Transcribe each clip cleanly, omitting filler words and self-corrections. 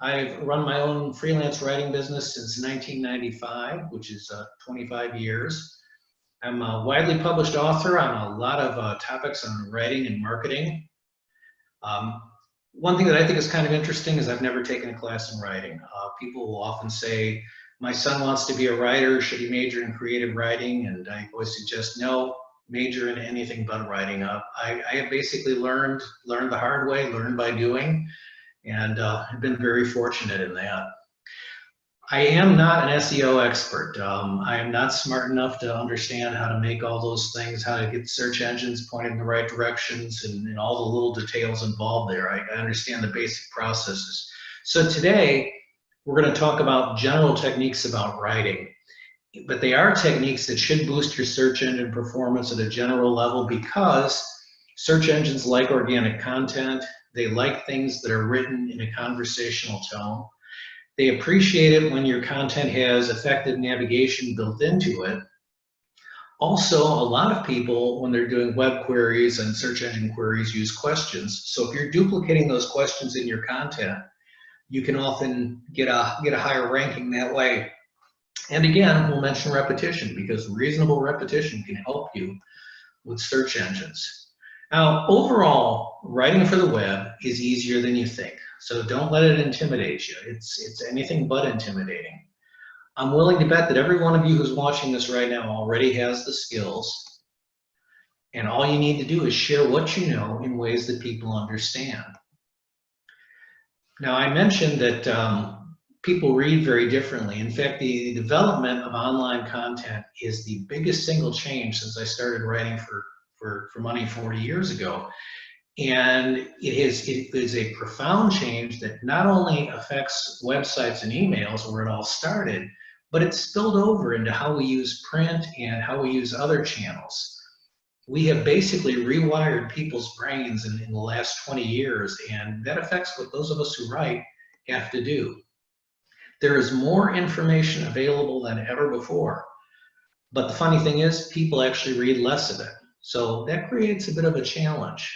I've run my own freelance writing business since 1995, which is 25 years. I'm a widely published author on a lot of topics on writing and marketing. Um, One thing that I think is kind of interesting is I've never taken a class in writing. People will often say, my son wants to be a writer, should he major in creative writing? And I always suggest no, major in anything but writing. I have basically learned the hard way, learned by doing, and I've been very fortunate in that. I am not an SEO expert. I am not smart enough to understand how to make all those things, how to get search engines pointed in the right directions, and all the little details involved there. I understand the basic processes. So today, we're going to talk about general techniques about writing. But they are techniques that should boost your search engine performance at a general level because search engines like organic content. They like things that are written in a conversational tone. They appreciate it when your content has effective navigation built into it. Also, a lot of people, when they're doing web queries and search engine queries, use questions. So if you're duplicating those questions in your content, you can often get a higher ranking that way. And again, we'll mention repetition because reasonable repetition can help you with search engines. Now, overall, writing for the web is easier than you think. So don't let it intimidate you. It's anything but intimidating. I'm willing to bet that every one of you who's watching this right now already has the skills. And all you need to do is share what you know in ways that people understand. Now, I mentioned that people read very differently. In fact, the development of online content is the biggest single change since I started writing for money 40 years ago. And it is a profound change that not only affects websites and emails where it all started, but it's spilled over into how we use print and how we use other channels. We have basically rewired people's brains in the last 20 years, and that affects what those of us who write have to do. There is more information available than ever before. But the funny thing is, people actually read less of it. So that creates a bit of a challenge.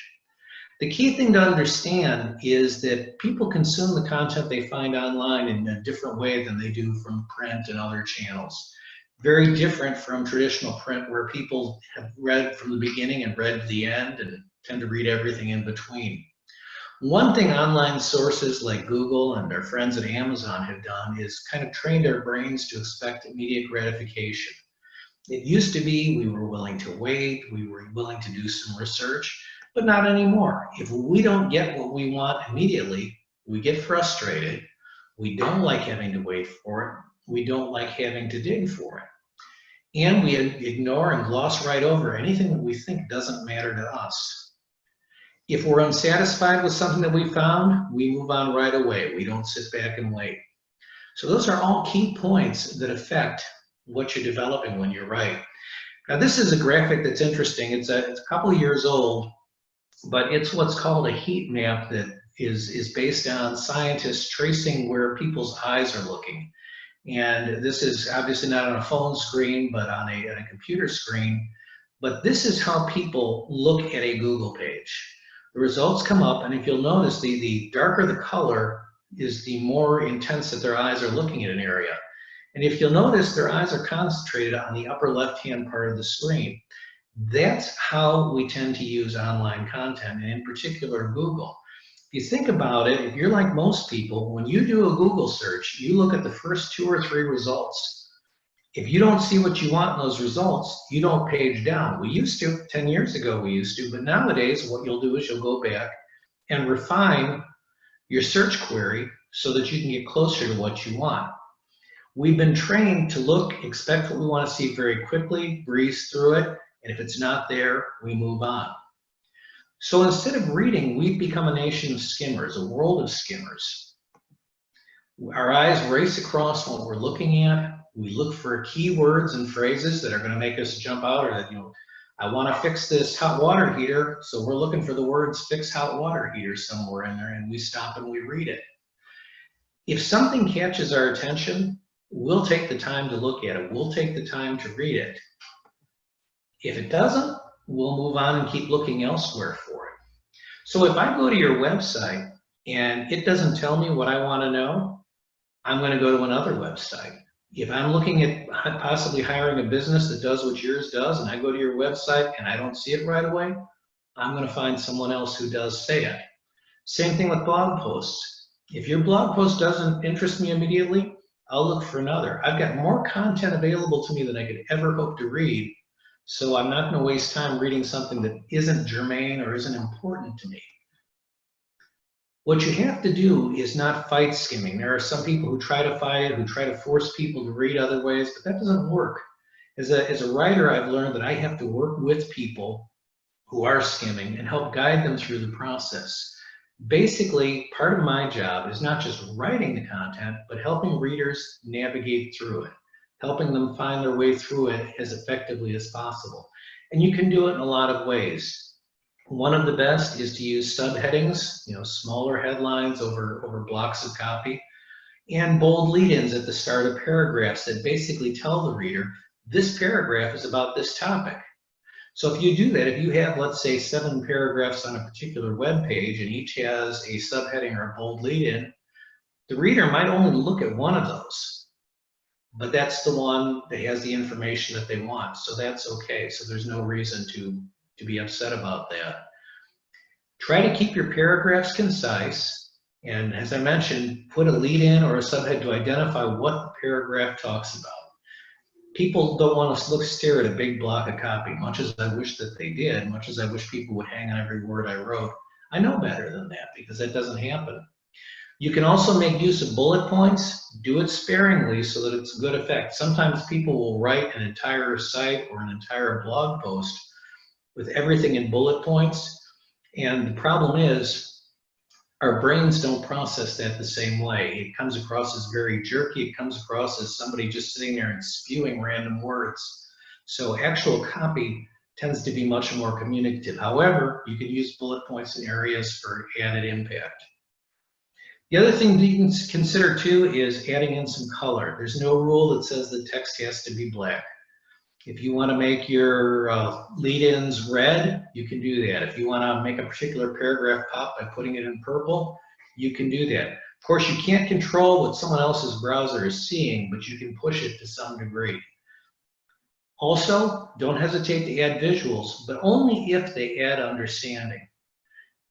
The key thing to understand is that people consume the content they find online in a different way than they do from print and other channels. Very different from traditional print where people have read from the beginning and read to the end and tend to read everything in between. One thing online sources like Google and our friends at Amazon have done is kind of trained our brains to expect immediate gratification. It used to be we were willing to wait, we were willing to do some research, but not anymore. If we don't get what we want immediately, we get frustrated. We don't like having to wait for it. We don't like having to dig for it. And we ignore and gloss right over anything that we think doesn't matter to us. If we're unsatisfied with something that we found, we move on right away. We don't sit back and wait. So those are all key points that affect what you're developing when you write. Now this is a graphic that's interesting. It's a couple of years old, but it's what's called a heat map that is based on scientists tracing where people's eyes are looking. And this is obviously not on a phone screen, but on a computer screen. But this is how people look at a Google page. The results come up, and if you'll notice, the darker the color is the more intense that their eyes are looking at an area. And if you'll notice, their eyes are concentrated on the upper left-hand part of the screen. That's how we tend to use online content, and in particular, Google. If you think about it, if you're like most people, when you do a Google search, you look at the first 2 or 3 results. If you don't see what you want in those results, you don't page down. We used to, 10 years ago we used to, but nowadays what you'll do is you'll go back and refine your search query so that you can get closer to what you want. We've been trained to look, expect what we want to see very quickly, breeze through it, and if it's not there, we move on. So instead of reading, we've become a nation of skimmers, a world of skimmers. Our eyes race across what we're looking at. We look for keywords and phrases that are going to make us jump out, or that, I want to fix this hot water heater, so we're looking for the words fix hot water heater somewhere in there, and we stop and we read it. If something catches our attention, we'll take the time to look at it. We'll take the time to read it. If it doesn't, we'll move on and keep looking elsewhere for it. So if I go to your website and it doesn't tell me what I want to know, I'm going to go to another website. If I'm looking at possibly hiring a business that does what yours does, and I go to your website and I don't see it right away, I'm going to find someone else who does say it. Same thing with blog posts. If your blog post doesn't interest me immediately, I'll look for another. I've got more content available to me than I could ever hope to read, so I'm not going to waste time reading something that isn't germane or isn't important to me. What you have to do is not fight skimming. There are some people who try to fight it, who try to force people to read other ways, but that doesn't work. As a writer, I've learned that I have to work with people who are skimming and help guide them through the process. Basically, part of my job is not just writing the content, but helping readers navigate through it, helping them find their way through it as effectively as possible. And you can do it in a lot of ways. One of the best is to use subheadings, smaller headlines over blocks of copy, and bold lead-ins at the start of paragraphs that basically tell the reader, this paragraph is about this topic. So if you do that, if you have, let's say, 7 paragraphs on a particular web page and each has a subheading or a bold lead-in, the reader might only look at one of those, but that's the one that has the information that they want. So that's okay. So there's no reason to be upset about that. Try to keep your paragraphs concise. And as I mentioned, put a lead-in or a subhead to identify what the paragraph talks about. People don't want to stare at a big block of copy, much as I wish that they did, much as I wish people would hang on every word I wrote. I know better than that because that doesn't happen. You can also make use of bullet points. Do it sparingly so that it's a good effect. Sometimes people will write an entire site or an entire blog post with everything in bullet points. And the problem is our brains don't process that the same way. It comes across as very jerky. It comes across as somebody just sitting there and spewing random words. So actual copy tends to be much more communicative. However, you can use bullet points in areas for added impact. The other thing that you can consider too is adding in some color. There's no rule that says the text has to be black. If you want to make your lead-ins red, you can do that. If you want to make a particular paragraph pop by putting it in purple, you can do that. Of course, you can't control what someone else's browser is seeing, but you can push it to some degree. Also, don't hesitate to add visuals, but only if they add understanding.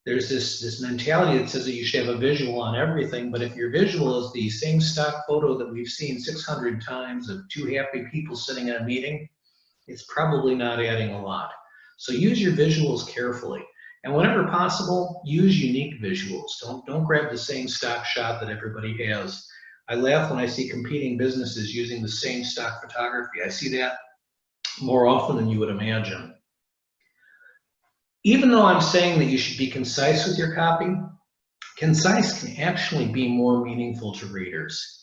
There's this mentality that says that you should have a visual on everything, but if your visual is the same stock photo that we've seen 600 times of 2 happy people sitting in a meeting, it's probably not adding a lot. So use your visuals carefully. And whenever possible, use unique visuals. Don't grab the same stock shot that everybody has. I laugh when I see competing businesses using the same stock photography. I see that more often than you would imagine. Even though I'm saying that you should be concise with your copy, concise can actually be more meaningful to readers.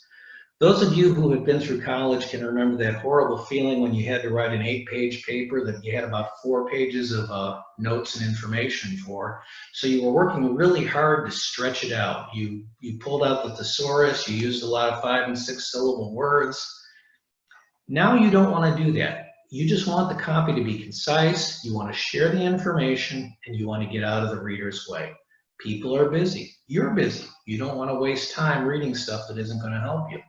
Those of you who have been through college can remember that horrible feeling when you had to write an 8-page paper that you had about 4 pages of notes and information for. So you were working really hard to stretch it out. You pulled out the thesaurus, you used a lot of 5- and 6-syllable words. Now you don't want to do that. You just want the copy to be concise, you want to share the information, and you want to get out of the reader's way. People are busy. You're busy. You don't want to waste time reading stuff that isn't going to help you.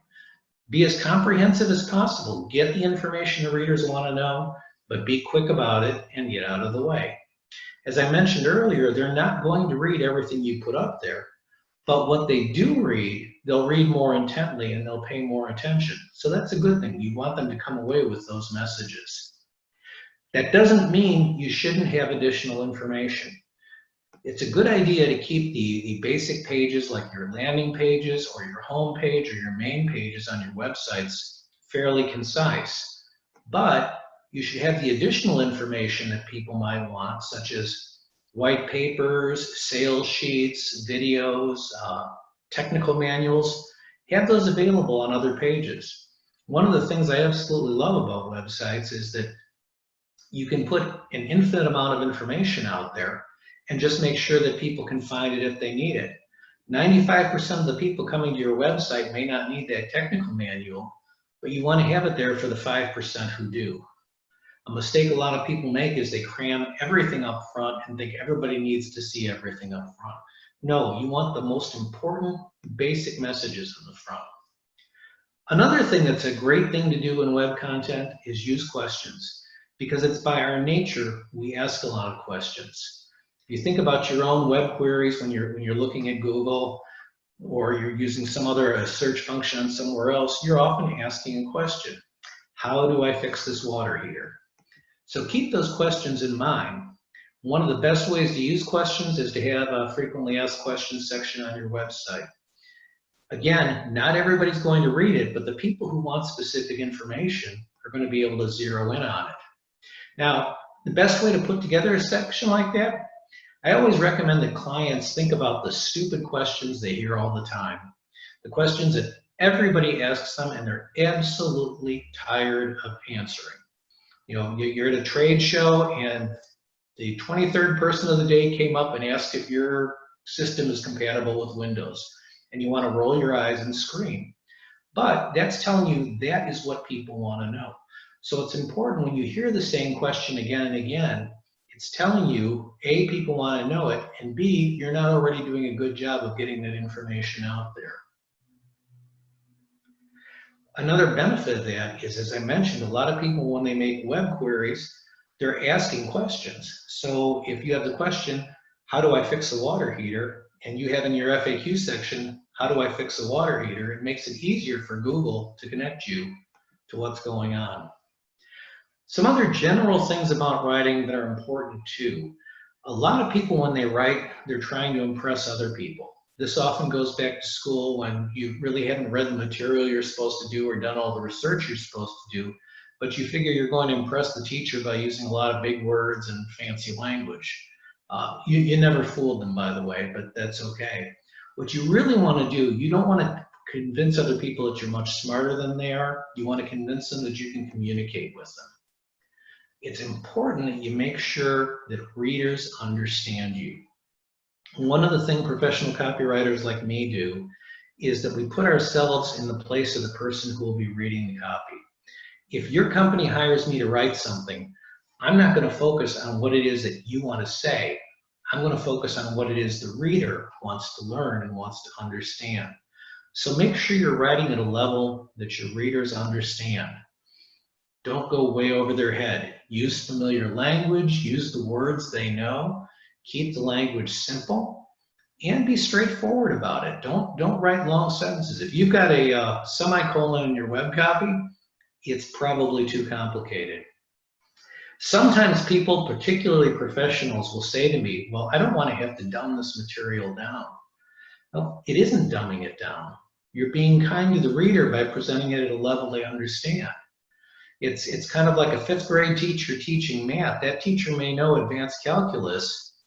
Be as comprehensive as possible. Get the information the readers want to know, but be quick about it and get out of the way. As I mentioned earlier, they're not going to read everything you put up there, but what they do read, they'll read more intently and they'll pay more attention. So that's a good thing. You want them to come away with those messages. That doesn't mean you shouldn't have additional information. It's a good idea to keep the basic pages like your landing pages or your home page or your main pages on your websites fairly concise. But you should have the additional information that people might want, such as white papers, sales sheets, videos, technical manuals. Have those available on other pages. One of the things I absolutely love about websites is that you can put an infinite amount of information out there and just make sure that people can find it if they need it. 95% of the people coming to your website may not need that technical manual, but you want to have it there for the 5% who do. A mistake a lot of people make is they cram everything up front and think everybody needs to see everything up front. No, you want the most important basic messages in the front. Another thing that's a great thing to do in web content is use questions, because it's by our nature we ask a lot of questions. If you think about your own web queries when you're looking at Google, or you're using some other search function somewhere else, you're often asking a question. How do I fix this water heater? So keep those questions in mind. One of the best ways to use questions is to have a frequently asked questions section on your website. Again, not everybody's going to read it, but the people who want specific information are going to be able to zero in on it. Now, the best way to put together a section like that, I always recommend that clients think about the stupid questions they hear all the time. The questions that everybody asks them and they're absolutely tired of answering. You know, you're at a trade show and the 23rd person of the day came up and asked if your system is compatible with Windows, and you want to roll your eyes and scream. But that's telling you that is what people want to know. So it's important when you hear the same question again and again, it's telling you, A, people want to know it, and B, you're not already doing a good job of getting that information out there. Another benefit of that is, as I mentioned, a lot of people, when they make web queries, they're asking questions. So if you have the question, how do I fix a water heater? And you have in your FAQ section, how do I fix a water heater? It makes it easier for Google to connect you to what's going on. Some other general things about writing that are important too. A lot of people, when they write, they're trying to impress other people. This often goes back to school when you really haven't read the material you're supposed to do or done all the research you're supposed to do, but you figure you're going to impress the teacher by using a lot of big words and fancy language. You never fooled them, by the way, but that's okay. What you really want to do, you don't want to convince other people that you're much smarter than they are. You want to convince them that you can communicate with them. It's important that you make sure that readers understand you. One of the things professional copywriters like me do is that we put ourselves in the place of the person who will be reading the copy. If your company hires me to write something, I'm not going to focus on what it is that you want to say. I'm going to focus on what it is the reader wants to learn and wants to understand. So make sure you're writing at a level that your readers understand. Don't go way over their head. Use familiar language, use the words they know, keep the language simple, and be straightforward about it. Don't write long sentences. If you've got a semicolon in your web copy, it's probably too complicated. Sometimes people, particularly professionals, will say to me, well, I don't want to have to dumb this material down. Well, it isn't dumbing it down. You're being kind to the reader by presenting it at a level they understand. It's kind of like a fifth grade teacher teaching math. That teacher may know advanced calculus,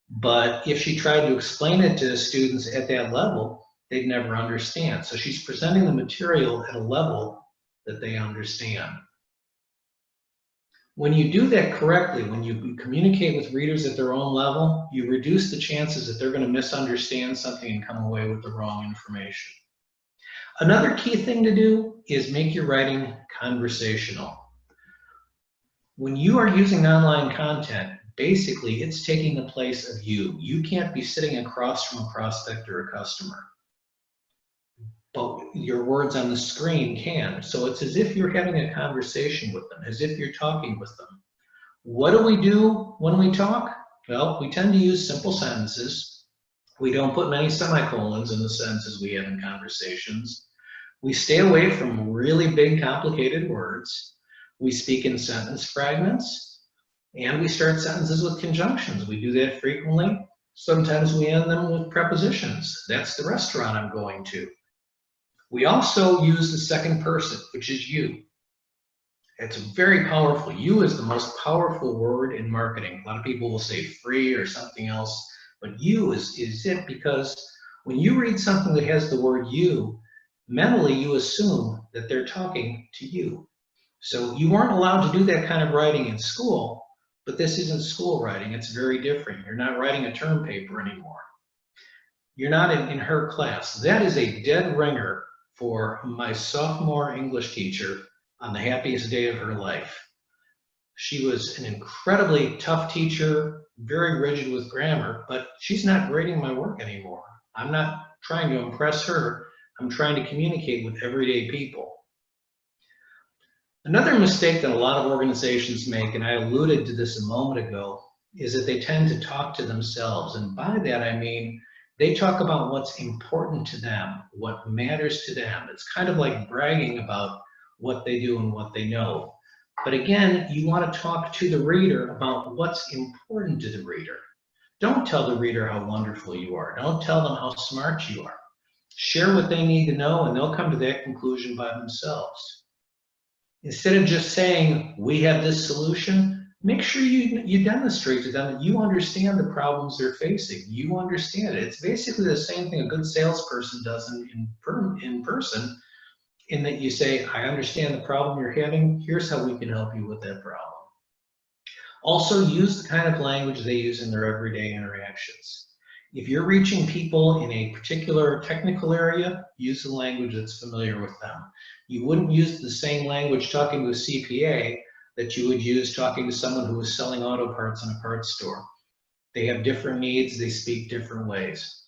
but if she tried to explain it to students at that level, they'd never understand. So she's presenting the material at a level that they understand. When you do that correctly, when you communicate with readers at their own level, you reduce the chances that they're going to misunderstand something and come away with the wrong information. Another key thing to do is make your writing conversational. When you are using online content, basically it's taking the place of you. You can't be sitting across from a prospect or a customer, but your words on the screen can. So it's as if you're having a conversation with them, as if you're talking with them. What do we do when we talk? Well, we tend to use simple sentences. We don't put many semicolons in the sentences we have in conversations. We stay away from really big, complicated words. We speak in sentence fragments, and we start sentences with conjunctions. We do that frequently. Sometimes we end them with prepositions. That's the restaurant I'm going to. We also use the second person, which is you. It's very powerful. You is the most powerful word in marketing. A lot of people will say free or something else, but you is it, because when you read something that has the word you, mentally you assume that they're talking to you. So you weren't allowed to do that kind of writing in school, but this isn't school writing. It's very different. You're not writing a term paper anymore. You're not in her class. That is a dead ringer for my sophomore English teacher on the happiest day of her life. She was an incredibly tough teacher, very rigid with grammar, but she's not grading my work anymore. I'm not trying to impress her. I'm trying to communicate with everyday people. Another mistake that a lot of organizations make, and I alluded to this a moment ago, is that they tend to talk to themselves. And by that, I mean, they talk about what's important to them, what matters to them. It's kind of like bragging about what they do and what they know. But again, you want to talk to the reader about what's important to the reader. Don't tell the reader how wonderful you are. Don't tell them how smart you are. Share what they need to know, and they'll come to that conclusion by themselves. Instead of just saying, we have this solution, make sure you demonstrate to them that you understand the problems they're facing. You understand it. It's basically the same thing a good salesperson does in person, in that you say, I understand the problem you're having. Here's how we can help you with that problem. Also, use the kind of language they use in their everyday interactions. If you're reaching people in a particular technical area, use the language that's familiar with them. You wouldn't use the same language talking to a CPA that you would use talking to someone who is selling auto parts in a parts store. They have different needs, they speak different ways.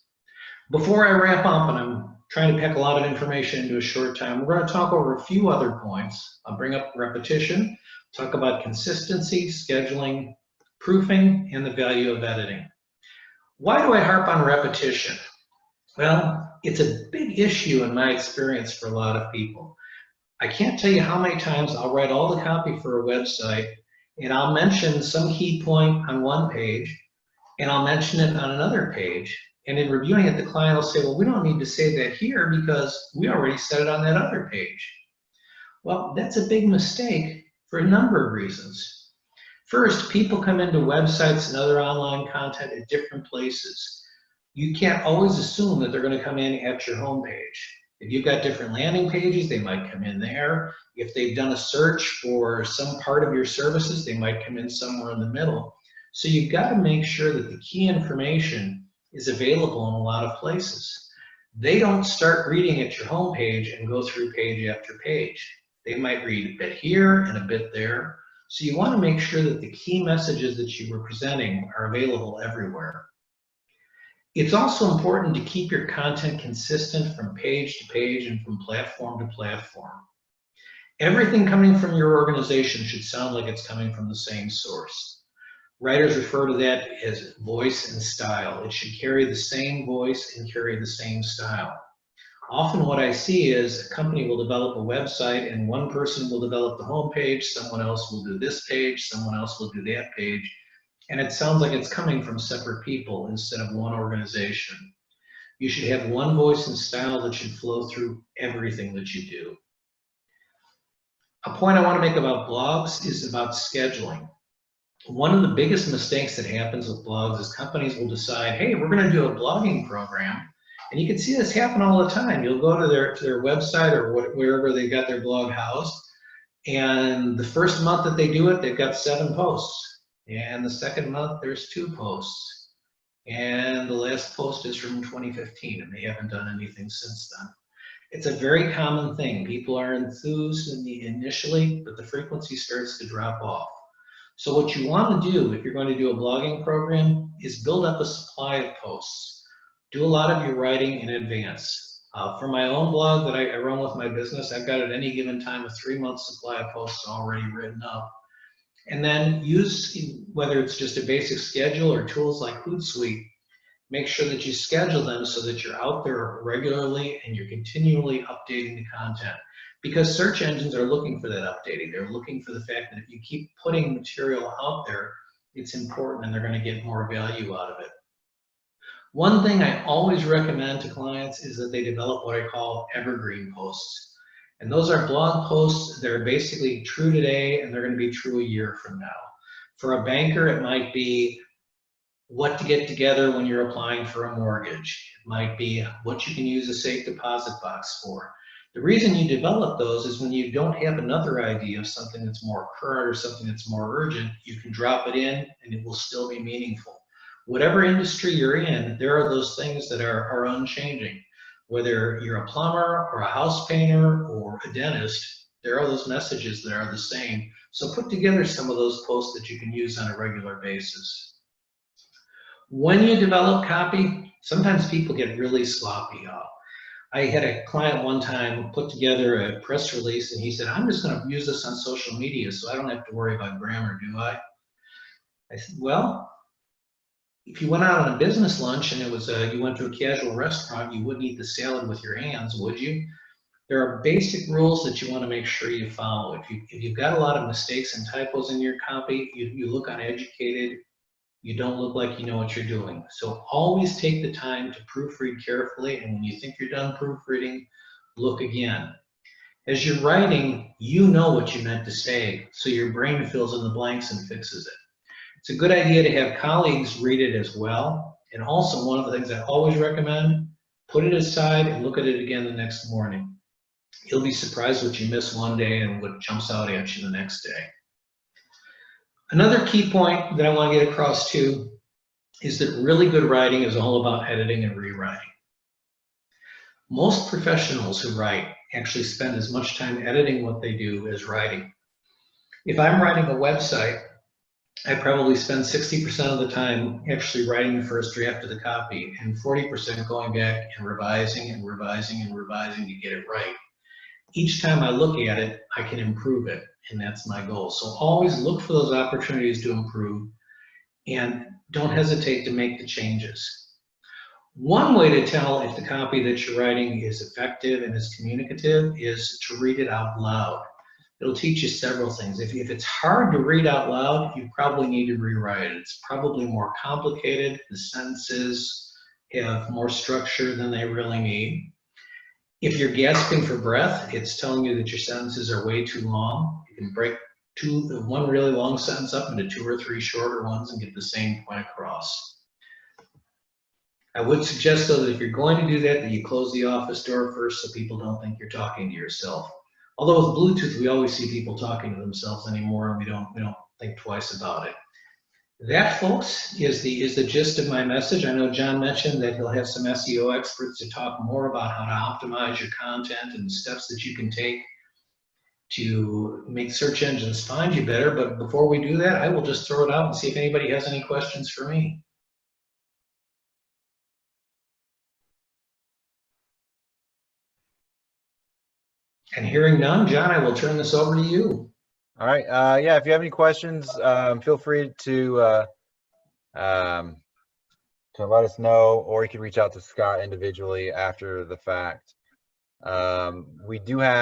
Before I wrap up, and I'm trying to pack a lot of information into a short time, we're going to talk over a few other points. I'll bring up repetition, talk about consistency, scheduling, proofing, and the value of editing. Why do I harp on repetition? Well, it's a big issue in my experience for a lot of people. I can't tell you how many times I'll write all the copy for a website and I'll mention some key point on one page and I'll mention it on another page. And in reviewing it, the client will say, well, we don't need to say that here because we already said it on that other page. Well, that's a big mistake for a number of reasons. First, people come into websites and other online content at different places. You can't always assume that they're going to come in at your home page. If you've got different landing pages, they might come in there. If they've done a search for some part of your services, they might come in somewhere in the middle. So you've got to make sure that the key information is available in a lot of places. They don't start reading at your home page and go through page after page. They might read a bit here and a bit there. So you want to make sure that the key messages that you were presenting are available everywhere. It's also important to keep your content consistent from page to page and from platform to platform. Everything coming from your organization should sound like it's coming from the same source. Writers refer to that as voice and style. It should carry the same voice and carry the same style. Often what I see is a company will develop a website and one person will develop the home page, someone else will do this page, someone else will do that page. And it sounds like it's coming from separate people instead of one organization. You should have one voice and style that should flow through everything that you do. A point I want to make about blogs is about scheduling. One of the biggest mistakes that happens with blogs is companies will decide, hey, we're going to do a blogging program. And you can see this happen all the time. You'll go to their website or wherever they got their blog housed, and the first month that they do it, they've got 7 posts. And the second month, there's 2 posts. And the last post is from 2015, and they haven't done anything since then. It's a very common thing. People are enthused initially, but the frequency starts to drop off. So what you want to do, if you're going to do a blogging program, is build up a supply of posts. Do a lot of your writing in advance. For my own blog that I run with my business, I've got at any given time a 3-month supply of posts already written up. And then use, whether it's just a basic schedule or tools like Hootsuite, make sure that you schedule them so that you're out there regularly and you're continually updating the content. Because search engines are looking for that updating. They're looking for the fact that if you keep putting material out there, it's important and they're going to get more value out of it. One thing I always recommend to clients is that they develop what I call evergreen posts. And those are blog posts that are basically true today and they're going to be true a year from now. For a banker, it might be what to get together when you're applying for a mortgage. It might be what you can use a safe deposit box for. The reason you develop those is when you don't have another idea of something that's more current or something that's more urgent, you can drop it in and it will still be meaningful. Whatever industry you're in, there are those things that are unchanging. Whether you're a plumber or a house painter or a dentist, there are those messages that are the same. So put together some of those posts that you can use on a regular basis. When you develop copy, sometimes people get really sloppy. I had a client one time put together a press release and he said, I'm just going to use this on social media so I don't have to worry about grammar, do I? I said, well, if you went out on a business lunch and it was you went to a casual restaurant, you wouldn't eat the salad with your hands, would you? There are basic rules that you want to make sure you follow. If you've got a lot of mistakes and typos in your copy, you look uneducated, you don't look like you know what you're doing. So always take the time to proofread carefully, and when you think you're done proofreading, look again. As you're writing, you know what you meant to say, so your brain fills in the blanks and fixes it. It's a good idea to have colleagues read it as well. And also, one of the things I always recommend, put it aside and look at it again the next morning. You'll be surprised what you miss one day and what jumps out at you the next day. Another key point that I want to get across too is that really good writing is all about editing and rewriting. Most professionals who write actually spend as much time editing what they do as writing. If I'm writing a website, I probably spend 60% of the time actually writing the first draft of the copy and 40% going back and revising and revising and revising to get it right. Each time I look at it, I can improve it, and that's my goal. So always look for those opportunities to improve and don't hesitate to make the changes. One way to tell if the copy that you're writing is effective and is communicative is to read it out loud. It'll teach you several things. If it's hard to read out loud, you probably need to rewrite it. It's probably more complicated. The sentences have more structure than they really need. If you're gasping for breath, it's telling you that your sentences are way too long. You can break one really long sentence up into 2 or 3 shorter ones and get the same point across. I would suggest, though, that if you're going to do that you close the office door first so people don't think you're talking to yourself. Although with Bluetooth, we always see people talking to themselves anymore, and we don't think twice about it. That, folks, is the gist of my message. I know John mentioned that he'll have some SEO experts to talk more about how to optimize your content and the steps that you can take to make search engines find you better. But before we do that, I will just throw it out and see if anybody has any questions for me. And hearing none, John, I will turn this over to you. All right. Yeah, if you have any questions, feel free to let us know, or you can reach out to Scott individually after the fact. We do have